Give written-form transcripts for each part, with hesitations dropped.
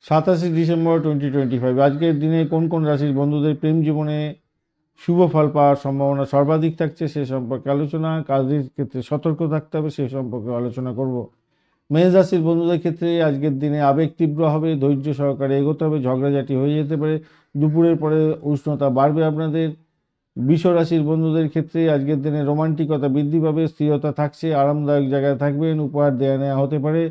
27 December 2025। আজকের দিনে কোন কোন রাশির বন্ধুদের প্রেম জীবনে শুভ ফল পাওয়ার সম্ভাবনা সর্বাধিক থাকছে সে সম্পর্কে আলোচনা। কাজের ক্ষেত্রে সতর্ক থাকতে হবে সে সম্পর্কে আলোচনা করব। মেষ রাশির বন্ধুদের ক্ষেত্রে আজকের দিনে আবেগ তীব্র হবে, ধৈর্য সহকারে এগোতে হবে, ঝগড়াঝাটি হয়ে যেতে পারে, দুপুরের পরে উষ্ণতা বাড়বে আপনাদের। বৃষ রাশির বন্ধুদের ক্ষেত্রে আজকের দিনে রোমান্টিকতা বৃদ্ধি পাবে, স্থিরতা থাকছে, আরামদায়ক জায়গায় থাকবেন, উপহার দেয়া নেওয়া হতে পারে,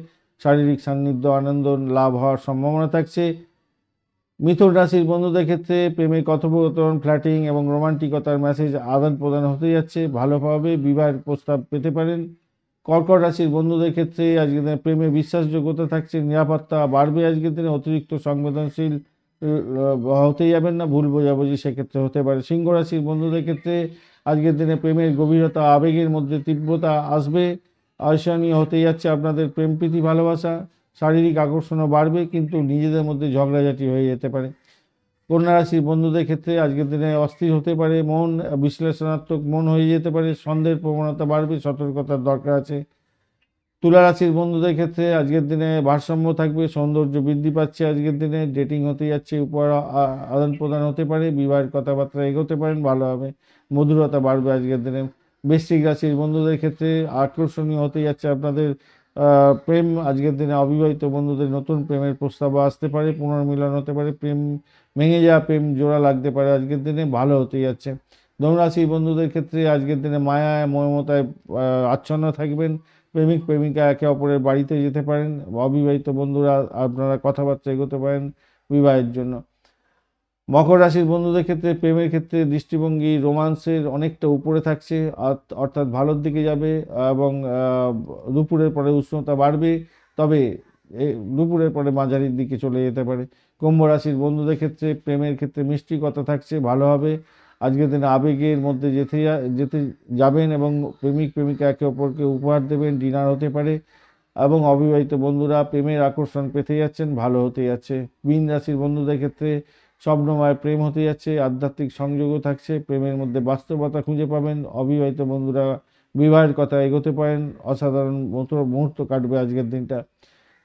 শারীরিক সান্নিধ্য আনন্দ লাভ হওয়ার সম্ভাবনা থাকছে। মিথুন রাশির বন্ধুদের ক্ষেত্রে প্রেমে কথোপকথন, ফ্ল্যাটিং এবং রোমান্টিকতার মেসেজ আদান প্রদান হতে যাচ্ছে, ভালোভাবে বিবাহের প্রস্তাব পেতে পারেন। কর্কট রাশির বন্ধুদের ক্ষেত্রে আজকের দিনে প্রেমে বিশ্বাসযোগ্যতা থাকছে, নিরাপত্তা বাড়বে, আজকের দিনে অতিরিক্ত সংবেদনশীল হতে যাবেন না, ভুল বোঝাবুঝি সেক্ষেত্রে হতে পারে। সিংহ রাশির বন্ধুদের ক্ষেত্রে আজকের দিনে প্রেমের গভীরতা, আবেগের মধ্যে তীব্রতা আসবে, আকর্ষণীয় হতে যাচ্ছে আপনাদের প্রেম প্রীতি ভালোবাসা, শারীরিক আকর্ষণও বাড়বে, কিন্তু নিজেদের মধ্যে ঝগড়াঝাটি হয়ে যেতে পারে। কন্যা রাশির বন্ধুদের ক্ষেত্রে আজকের দিনে অস্থির হতে পারে মন, বিশ্লেষণাত্মক মন হয়ে যেতে পারে, সন্দেহের প্রবণতা বাড়বে, সতর্কতার দরকার আছে। তুলা রাশির বন্ধুদের ক্ষেত্রে আজকের দিনে ভারসাম্য থাকবে, সৌন্দর্য বৃদ্ধি পাচ্ছে, আজকের দিনে ডেটিং হতে যাচ্ছে, উপহার আদান প্রদান হতে পারে, বিবাহের কথাবার্তা এগোতে পারেন, ভালো হবে, মধুরতা বাড়বে আজকের দিনে। বৃশ্চিক রাশির বন্ধুদের ক্ষেত্রে আকর্ষণীয় হতে যাচ্ছে আপনাদের প্রেম, আজকের দিনে অবিবাহিত বন্ধুদের নতুন প্রেমের প্রস্তাব আসতে পারে, পুনর্মিলন হতে পারে, প্রেম ভেঙে যাওয়া প্রেম জোড়া লাগতে পারে, আজকের দিনে ভালো হতে যাচ্ছে। ধনুরাশির বন্ধুদের ক্ষেত্রে আজকের দিনে মায়ায় মমতায় আচ্ছন্ন থাকবেন, প্রেমিক প্রেমিকা একে অপরের বাড়িতে যেতে পারেন, অবিবাহিত বন্ধুরা আপনারা কথাবার্তা এগোতে পারেন বিবাহের জন্য। মকর রাশির বন্ধুদের ক্ষেত্রে প্রেমের ক্ষেত্রে দৃষ্টিভঙ্গি রোমান্সের অনেকটা উপরে থাকছে, অর্থাৎ ভালোর দিকে যাবে, এবং দুপুরের পরে উষ্ণতা বাড়বে, তবে দুপুরের পরে মাঝারির দিকে চলে যেতে পারে। কুম্ভ রাশির বন্ধুদের ক্ষেত্রে প্রেমের ক্ষেত্রে মিষ্টি কথা থাকছে, ভালো হবে, আজকের দিনে আবেগের মধ্যে যেতে যাবেন এবং প্রেমিক প্রেমিকা একে অপরকে উপহার দেবেন, ডিনার হতে পারে, এবং অবিবাহিত বন্ধুরা প্রেমের আকর্ষণ পেতে যাচ্ছেন, ভালো হতে যাচ্ছে। মীন রাশির বন্ধুদের ক্ষেত্রে স্বপ্নময় প্রেম হতে যাচ্ছে, আধ্যাত্মিক সংযোগও থাকছে, প্রেমের মধ্যে বাস্তবতা খুঁজে পাবেন, অবিবাহিত বন্ধুরা বিবাহের কথা এগোতে পারেন, অসাধারণ মুহূর্ত কাটবে আজকের দিনটা।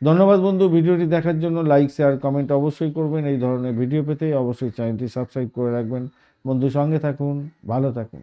ধন্যবাদ বন্ধু, ভিডিওটি দেখার জন্য। লাইক শেয়ার কমেন্ট অবশ্যই করবেন, এই ধরনের ভিডিও পেতে অবশ্যই চ্যানেলটি সাবস্ক্রাইব করে রাখবেন। বন্ধু সঙ্গে থাকুন, ভালো থাকুন।